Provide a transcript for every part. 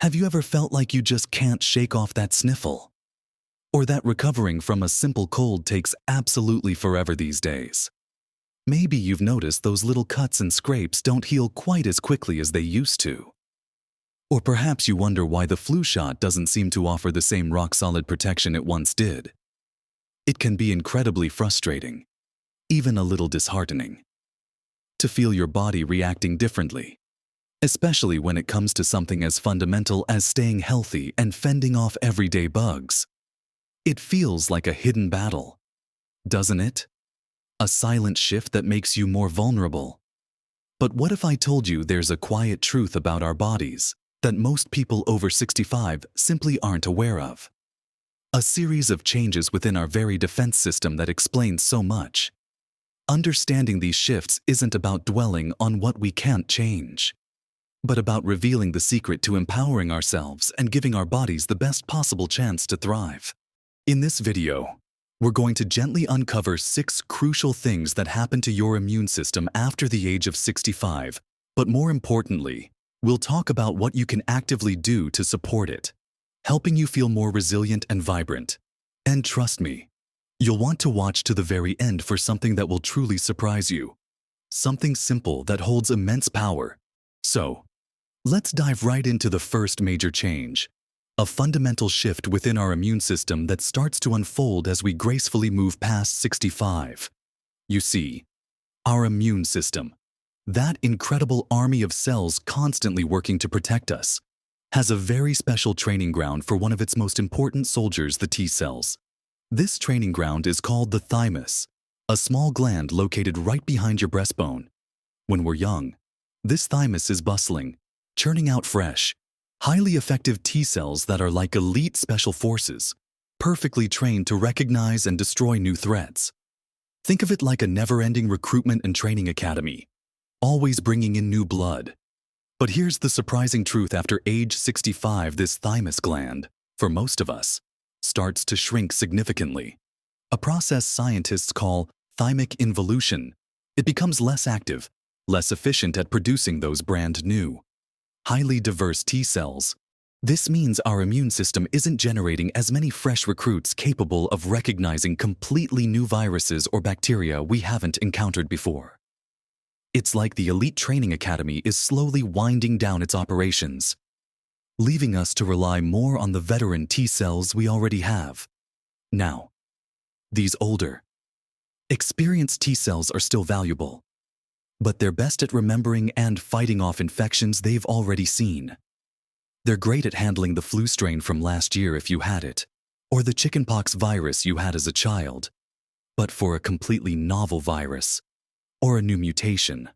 Have you ever felt like you just can't shake off that sniffle? Or that recovering from a simple cold takes absolutely forever these days? Maybe you've noticed those little cuts and scrapes don't heal quite as quickly as they used to. Or perhaps you wonder why the flu shot doesn't seem to offer the same rock-solid protection it once did. It can be incredibly frustrating, even a little disheartening, to feel your body reacting differently, especially when it comes to something as fundamental as staying healthy and fending off everyday bugs. It feels like a hidden battle, doesn't it? A silent shift that makes you more vulnerable. But what if I told you there's a quiet truth about our bodies that most people over 65 simply aren't aware of? A series of changes within our very defense system that explains so much. Understanding these shifts isn't about dwelling on what we can't change, but about revealing the secret to empowering ourselves and giving our bodies the best possible chance to thrive. In this video, we're going to gently uncover 6 crucial things that happen to your immune system after the age of 65, but more importantly, we'll talk about what you can actively do to support it, helping you feel more resilient and vibrant. And trust me, you'll want to watch to the very end for something that will truly surprise you. Something simple that holds immense power. So, let's dive right into the first major change. A fundamental shift within our immune system that starts to unfold as we gracefully move past 65. You see, our immune system, that incredible army of cells constantly working to protect us, has a very special training ground for one of its most important soldiers, the T cells. This training ground is called the thymus, a small gland located right behind your breastbone. When we're young, this thymus is bustling, churning out fresh, highly effective T cells that are like elite special forces, perfectly trained to recognize and destroy new threats. Think of it like a never-ending recruitment and training academy, always bringing in new blood. But here's the surprising truth: after age 65, this thymus gland, for most of us, starts to shrink significantly. A process scientists call thymic involution. It becomes less active, less efficient at producing those brand new, highly diverse T cells. This means our immune system isn't generating as many fresh recruits capable of recognizing completely new viruses or bacteria we haven't encountered before. It's like the elite training academy is slowly winding down its operations, leaving us to rely more on the veteran T cells we already have. Now, these older, experienced T cells are still valuable, but they're best at remembering and fighting off infections they've already seen. They're great at handling the flu strain from last year if you had it, or the chickenpox virus you had as a child. But for a completely novel virus, or a new mutation,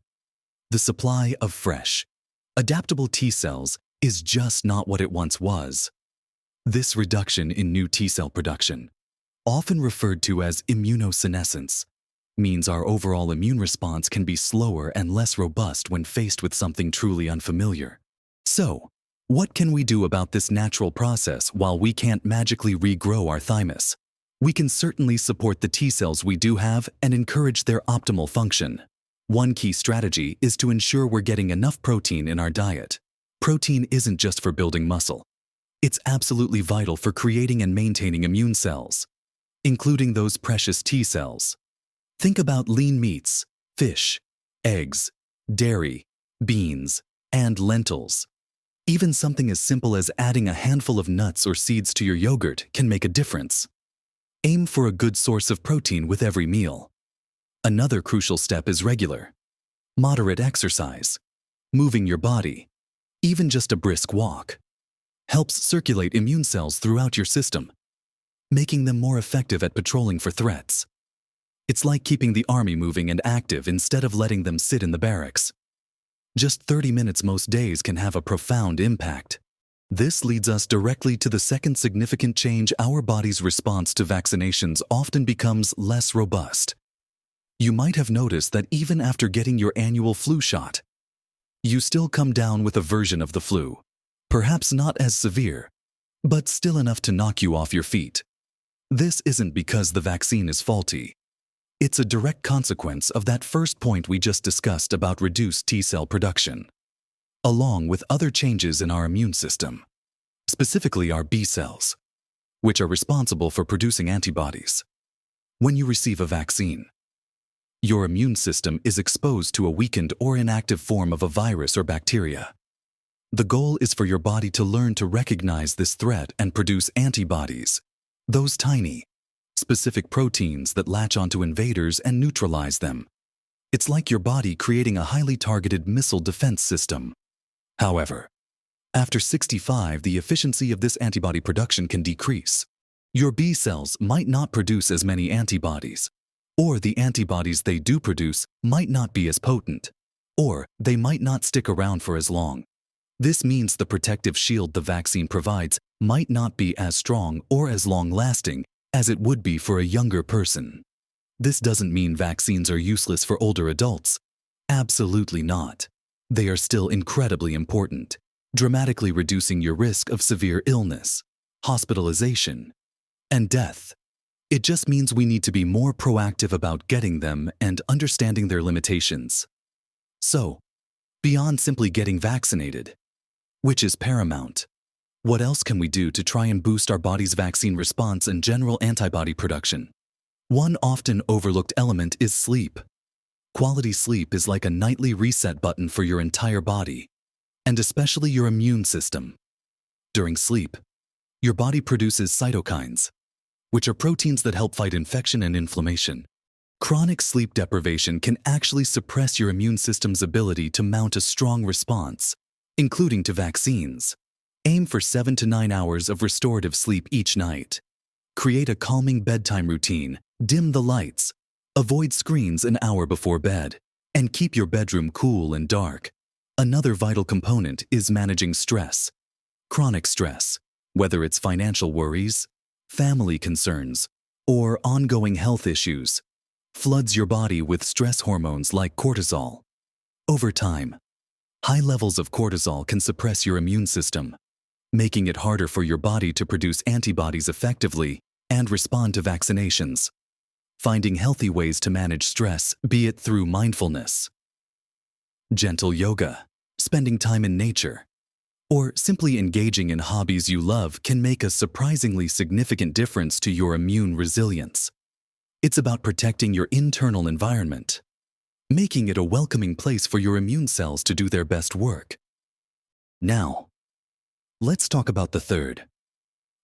the supply of fresh, adaptable T cells is just not what it once was. This reduction in new T cell production, often referred to as immunosenescence, means our overall immune response can be slower and less robust when faced with something truly unfamiliar. So, what can we do about this natural process while we can't magically regrow our thymus? We can certainly support the T cells we do have and encourage their optimal function. One key strategy is to ensure we're getting enough protein in our diet. Protein isn't just for building muscle. It's absolutely vital for creating and maintaining immune cells, including those precious T cells. Think about lean meats, fish, eggs, dairy, beans, and lentils. Even something as simple as adding a handful of nuts or seeds to your yogurt can make a difference. Aim for a good source of protein with every meal. Another crucial step is regular, moderate exercise. Moving your body, even just a brisk walk, helps circulate immune cells throughout your system, making them more effective at patrolling for threats. It's like keeping the army moving and active instead of letting them sit in the barracks. Just 30 minutes most days can have a profound impact. This leads us directly to the second significant change: our body's response to vaccinations often becomes less robust. You might have noticed that even after getting your annual flu shot, you still come down with a version of the flu. Perhaps not as severe, but still enough to knock you off your feet. This isn't because the vaccine is faulty. It's a direct consequence of that first point we just discussed about reduced T cell production, along with other changes in our immune system. specifically our B cells, which are responsible for producing antibodies. When you receive a vaccine, your immune system is exposed to a weakened or inactive form of a virus or bacteria. The goal is for your body to learn to recognize this threat and produce antibodies, those tiny, specific proteins that latch onto invaders and neutralize them. It's like your body creating a highly targeted missile defense system. However, after 65, the efficiency of this antibody production can decrease. Your B cells might not produce as many antibodies, or the antibodies they do produce might not be as potent, or they might not stick around for as long. This means the protective shield the vaccine provides might not be as strong or as long-lasting as it would be for a younger person. This doesn't mean vaccines are useless for older adults. Absolutely not. They are still incredibly important, dramatically reducing your risk of severe illness, hospitalization, and death. It just means we need to be more proactive about getting them and understanding their limitations. So, beyond simply getting vaccinated, which is paramount, what else can we do to try and boost our body's vaccine response and general antibody production? One often overlooked element is sleep. Quality sleep is like a nightly reset button for your entire body, and especially your immune system. During sleep, your body produces cytokines, which are proteins that help fight infection and inflammation. Chronic sleep deprivation can actually suppress your immune system's ability to mount a strong response, including to vaccines. Aim for 7 to 9 hours of restorative sleep each night. Create a calming bedtime routine, dim the lights, avoid screens an hour before bed, and keep your bedroom cool and dark. Another vital component is managing stress. Chronic stress, whether it's financial worries, family concerns, or ongoing health issues, floods your body with stress hormones like cortisol. Over time, high levels of cortisol can suppress your immune system, making it harder for your body to produce antibodies effectively and respond to vaccinations. Finding healthy ways to manage stress, be it through mindfulness, gentle yoga, spending time in nature, or simply engaging in hobbies you love can make a surprisingly significant difference to your immune resilience. It's about protecting your internal environment, making it a welcoming place for your immune cells to do their best work. Now, let's talk about the third,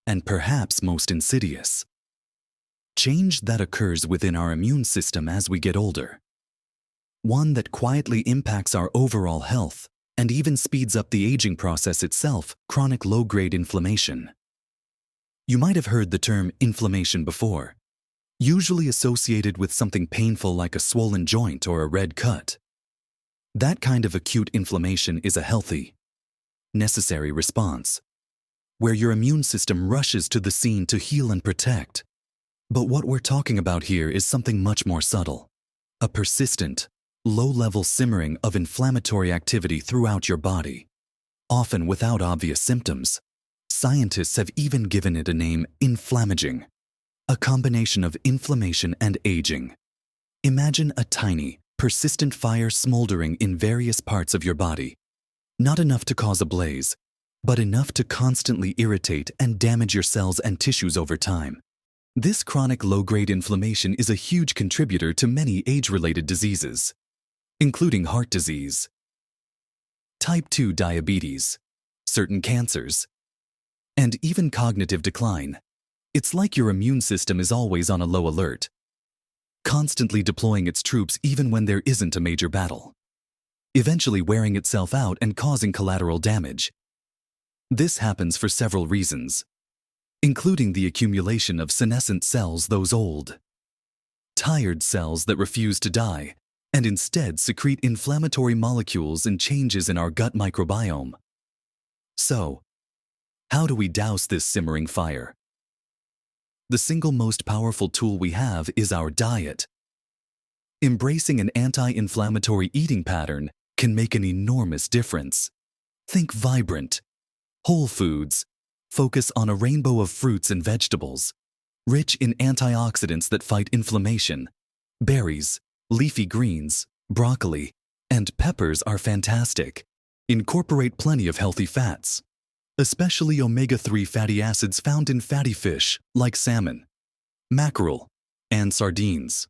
and perhaps most insidious, change that occurs within our immune system as we get older. One that quietly impacts our overall health and even speeds up the aging process itself: chronic low-grade inflammation. You might have heard the term inflammation before, usually associated with something painful like a swollen joint or a red cut. That kind of acute inflammation is a healthy, necessary response, where your immune system rushes to the scene to heal and protect. But what we're talking about here is something much more subtle: a persistent, low-level simmering of inflammatory activity throughout your body, often without obvious symptoms. Scientists have even given it a name: inflammaging, a combination of inflammation and aging. Imagine a tiny, persistent fire smoldering in various parts of your body, not enough to cause a blaze, but enough to constantly irritate and damage your cells and tissues over time. This chronic low-grade inflammation is a huge contributor to many age-related diseases, including heart disease, type 2 diabetes, certain cancers, and even cognitive decline. It's like your immune system is always on a low alert, constantly deploying its troops even when there isn't a major battle, eventually wearing itself out and causing collateral damage. This happens for several reasons, including the accumulation of senescent cells, those old, tired cells that refuse to die and instead secrete inflammatory molecules, and changes in our gut microbiome. So, how do we douse this simmering fire? The single most powerful tool we have is our diet. Embracing an anti-inflammatory eating pattern can make an enormous difference. Think vibrant, whole foods. Focus on a rainbow of fruits and vegetables, rich in antioxidants that fight inflammation. Berries, leafy greens, broccoli, and peppers are fantastic. Incorporate plenty of healthy fats, especially omega-3 fatty acids found in fatty fish like salmon, mackerel, and sardines,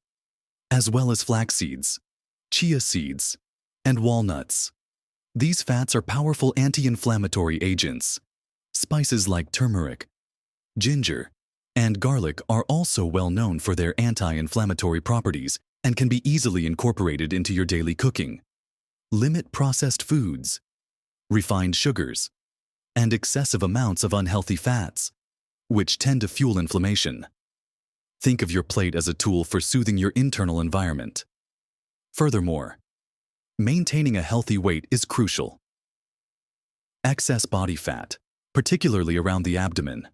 as well as flax seeds, chia seeds, and walnuts. These fats are powerful anti-inflammatory agents. Spices like turmeric, ginger, and garlic are also well known for their anti-inflammatory properties and can be easily incorporated into your daily cooking. Limit processed foods, refined sugars, and excessive amounts of unhealthy fats, which tend to fuel inflammation. Think of your plate as a tool for soothing your internal environment. Furthermore, maintaining a healthy weight is crucial. Excess body fat, particularly around the abdomen,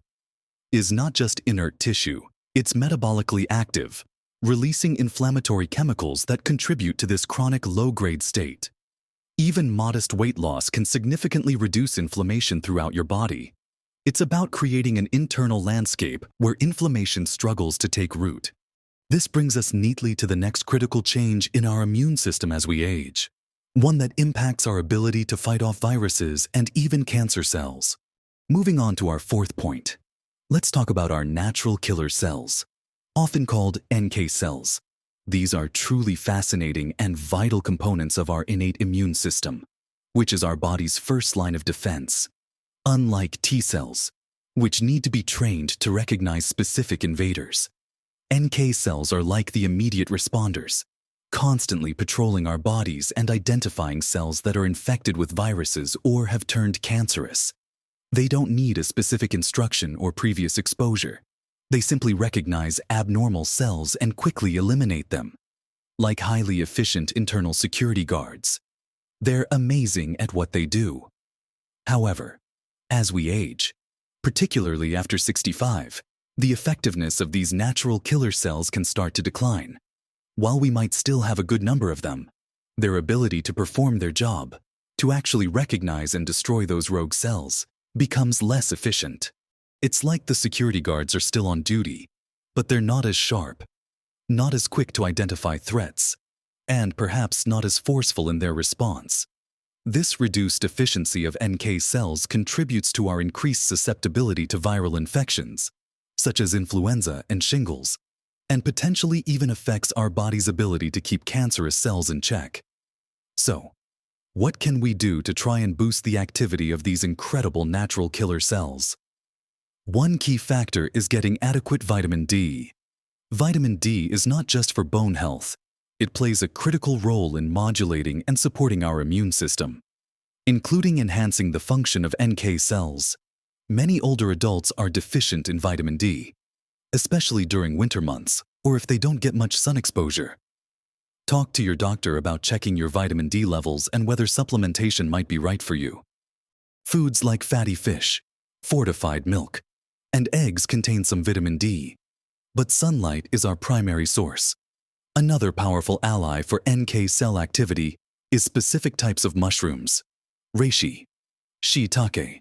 is not just inert tissue, it's metabolically active, releasing inflammatory chemicals that contribute to this chronic low-grade state. Even modest weight loss can significantly reduce inflammation throughout your body. It's about creating an internal landscape where inflammation struggles to take root. This brings us neatly to the next critical change in our immune system as we age, one that impacts our ability to fight off viruses and even cancer cells. Moving on to our fourth point, let's talk about our natural killer cells, often called NK cells. These are truly fascinating and vital components of our innate immune system, which is our body's first line of defense. Unlike T cells, which need to be trained to recognize specific invaders, NK cells are like the immediate responders, constantly patrolling our bodies and identifying cells that are infected with viruses or have turned cancerous. They don't need a specific instruction or previous exposure. They simply recognize abnormal cells and quickly eliminate them. Like highly efficient internal security guards, they're amazing at what they do. However, as we age, particularly after 65, the effectiveness of these natural killer cells can start to decline. While we might still have a good number of them, their ability to perform their job, to actually recognize and destroy those rogue cells, becomes less efficient. It's like the security guards are still on duty, but they're not as sharp, not as quick to identify threats, and perhaps not as forceful in their response. This reduced efficiency of NK cells contributes to our increased susceptibility to viral infections, such as influenza and shingles, and potentially even affects our body's ability to keep cancerous cells in check. So, what can we do to try and boost the activity of these incredible natural killer cells? One key factor is getting adequate vitamin D. Vitamin D is not just for bone health. It plays a critical role in modulating and supporting our immune system, including enhancing the function of NK cells. Many older adults are deficient in vitamin D, especially during winter months or if they don't get much sun exposure. Talk to your doctor about checking your vitamin D levels and whether supplementation might be right for you. Foods like fatty fish, fortified milk, and eggs contain some vitamin D, but sunlight is our primary source. Another powerful ally for NK cell activity is specific types of mushrooms. Reishi, shiitake,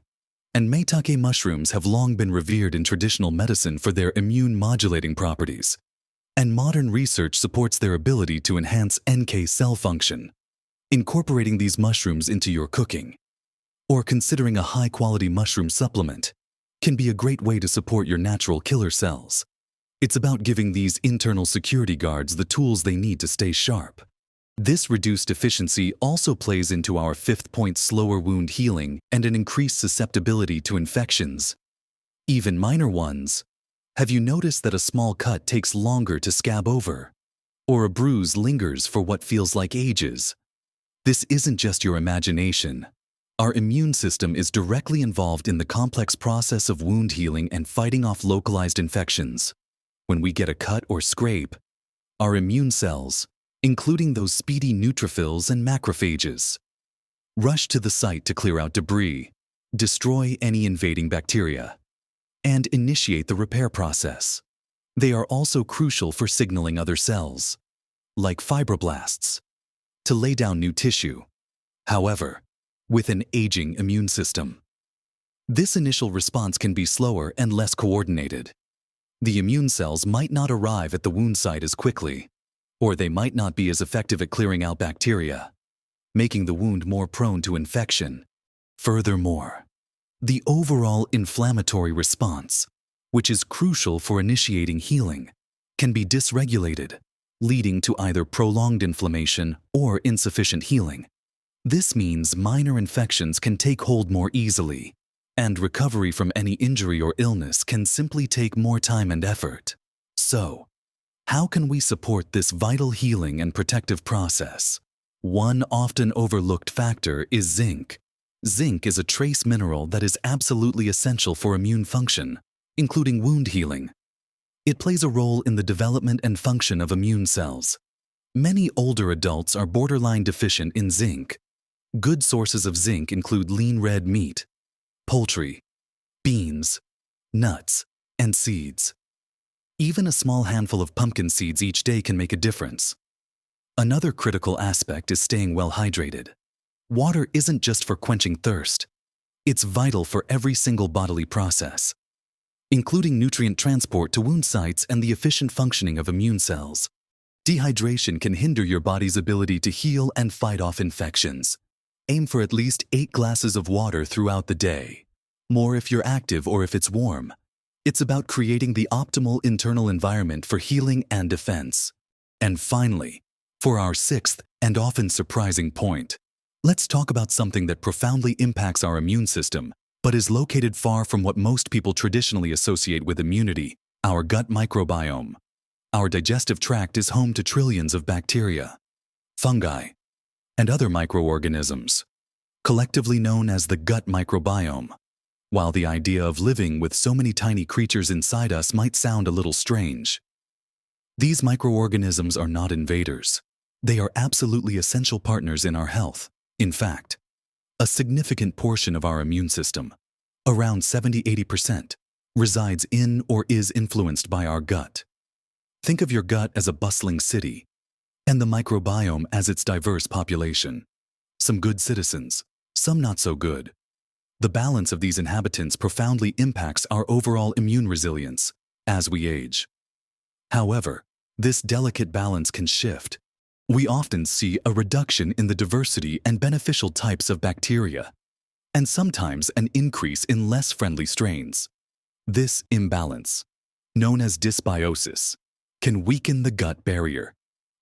and maitake mushrooms have long been revered in traditional medicine for their immune-modulating properties, and modern research supports their ability to enhance NK cell function. Incorporating these mushrooms into your cooking, or considering a high-quality mushroom supplement, can be a great way to support your natural killer cells. It's about giving these internal security guards the tools they need to stay sharp. This reduced efficiency also plays into our fifth point: slower wound healing and an increased susceptibility to infections, even minor ones. Have you noticed that a small cut takes longer to scab over, or a bruise lingers for what feels like ages? This isn't just your imagination. Our immune system is directly involved in the complex process of wound healing and fighting off localized infections. When we get a cut or scrape, our immune cells, including those speedy neutrophils and macrophages, rush to the site to clear out debris, destroy any invading bacteria, and initiate the repair process. They are also crucial for signaling other cells, like fibroblasts, to lay down new tissue. However, with an aging immune system, this initial response can be slower and less coordinated. The immune cells might not arrive at the wound site as quickly, or they might not be as effective at clearing out bacteria, making the wound more prone to infection. Furthermore, The overall inflammatory response, which is crucial for initiating healing, can be dysregulated, leading to either prolonged inflammation or insufficient healing. This means minor infections can take hold more easily, and recovery from any injury or illness can simply take more time and effort. So, how can we support this vital healing and protective process? One often overlooked factor is zinc. Zinc is a trace mineral that is absolutely essential for immune function, including wound healing. It plays a role in the development and function of immune cells. Many older adults are borderline deficient in zinc. Good sources of zinc include lean red meat, poultry, beans, nuts, and seeds. Even a small handful of pumpkin seeds each day can make a difference. Another critical aspect is staying well hydrated. Water isn't just for quenching thirst. It's vital for every single bodily process, including nutrient transport to wound sites and the efficient functioning of immune cells. Dehydration can hinder your body's ability to heal and fight off infections. Aim for at least 8 glasses of water throughout the day. More if you're active or if it's warm. It's about creating the optimal internal environment for healing and defense. And finally, for our 6th and often surprising point, let's talk about something that profoundly impacts our immune system, but is located far from what most people traditionally associate with immunity: our gut microbiome. Our digestive tract is home to trillions of bacteria, fungi, and other microorganisms, collectively known as the gut microbiome. While the idea of living with so many tiny creatures inside us might sound a little strange, these microorganisms are not invaders. They are absolutely essential partners in our health. In fact, a significant portion of our immune system, around 70–80%, resides in or is influenced by our gut. Think of your gut as a bustling city, and the microbiome as its diverse population. Some good citizens, some not so good. The balance of these inhabitants profoundly impacts our overall immune resilience as we age. However, this delicate balance can shift. We often see a reduction in the diversity and beneficial types of bacteria, and sometimes an increase in less friendly strains. This imbalance, known as dysbiosis, can weaken the gut barrier,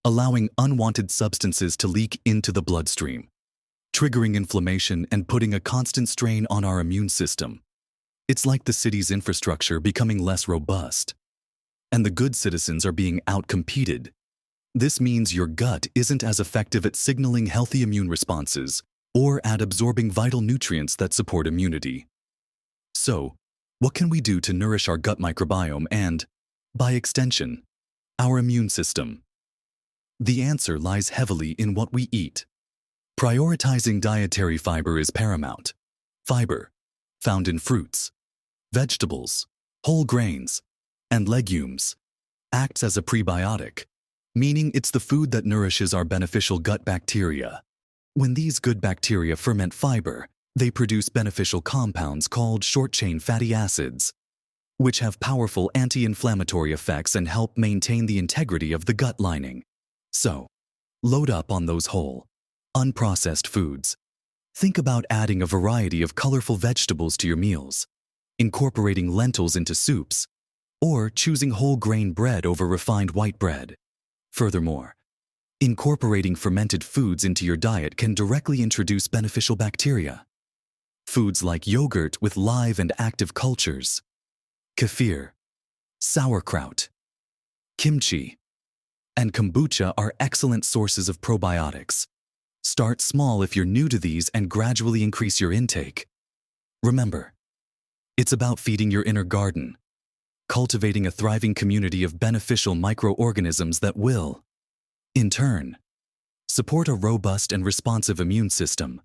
allowing unwanted substances to leak into the bloodstream, triggering inflammation and putting a constant strain on our immune system. It's like the city's infrastructure becoming less robust, and the good citizens are being outcompeted. This means your gut isn't as effective at signaling healthy immune responses or at absorbing vital nutrients that support immunity. So, what can we do to nourish our gut microbiome and, by extension, our immune system? The answer lies heavily in what we eat. Prioritizing dietary fiber is paramount. Fiber, found in fruits, vegetables, whole grains, and legumes, acts as a prebiotic, meaning it's the food that nourishes our beneficial gut bacteria. When these good bacteria ferment fiber, they produce beneficial compounds called short-chain fatty acids, which have powerful anti-inflammatory effects and help maintain the integrity of the gut lining. So, load up on those whole, unprocessed foods. Think about adding a variety of colorful vegetables to your meals, incorporating lentils into soups, or choosing whole grain bread over refined white bread. Furthermore, incorporating fermented foods into your diet can directly introduce beneficial bacteria. Foods like yogurt with live and active cultures, kefir, sauerkraut, kimchi, and kombucha are excellent sources of probiotics. Start small if you're new to these and gradually increase your intake. Remember, it's about feeding your inner garden, cultivating a thriving community of beneficial microorganisms that will, in turn, support a robust and responsive immune system.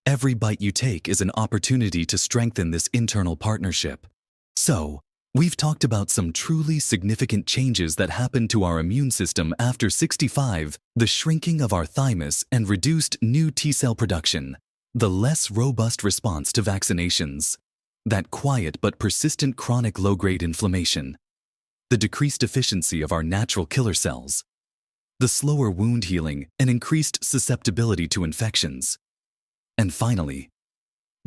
Every bite you take is an opportunity to strengthen this internal partnership. So, we've talked about some truly significant changes that happen to our immune system after 65, the shrinking of our thymus and reduced new T-cell production, the less robust response to vaccinations, that quiet but persistent chronic low-grade inflammation, the decreased efficiency of our natural killer cells, the slower wound healing and increased susceptibility to infections, and finally,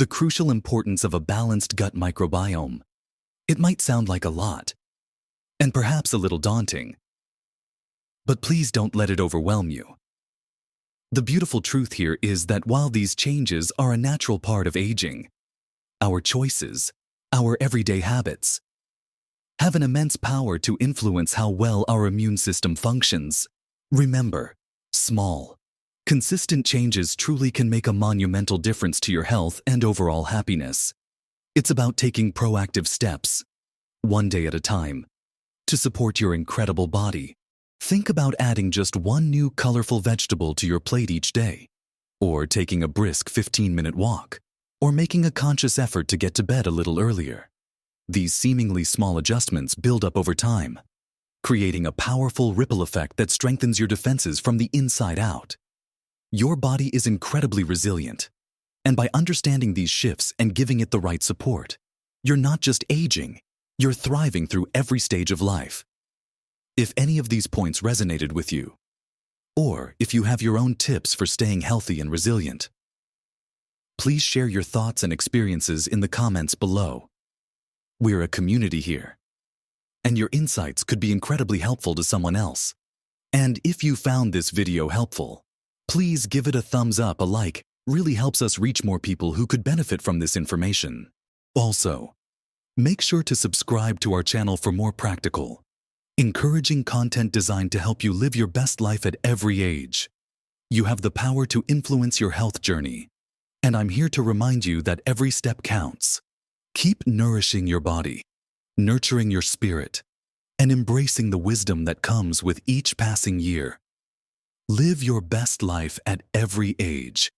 the crucial importance of a balanced gut microbiome. It might sound like a lot, and perhaps a little daunting, but please don't let it overwhelm you. The beautiful truth here is that while these changes are a natural part of aging, our choices, our everyday habits, have an immense power to influence how well our immune system functions. Remember, small, consistent changes truly can make a monumental difference to your health and overall happiness. It's about taking proactive steps, one day at a time, to support your incredible body. Think about adding just one new colorful vegetable to your plate each day, or taking a brisk 15-minute walk, or making a conscious effort to get to bed a little earlier. These seemingly small adjustments build up over time, creating a powerful ripple effect that strengthens your defenses from the inside out. Your body is incredibly resilient, and by understanding these shifts and giving it the right support, you're not just aging, you're thriving through every stage of life. If any of these points resonated with you, or if you have your own tips for staying healthy and resilient, please share your thoughts and experiences in the comments below. We're a community here, and your insights could be incredibly helpful to someone else. And if you found this video helpful, please give it a thumbs up. A like really helps us reach more people who could benefit from this information. Also, make sure to subscribe to our channel for more practical, encouraging content designed to help you live your best life at every age. You have the power to influence your health journey, and I'm here to remind you that every step counts. Keep nourishing your body, nurturing your spirit, and embracing the wisdom that comes with each passing year. Live your best life at every age.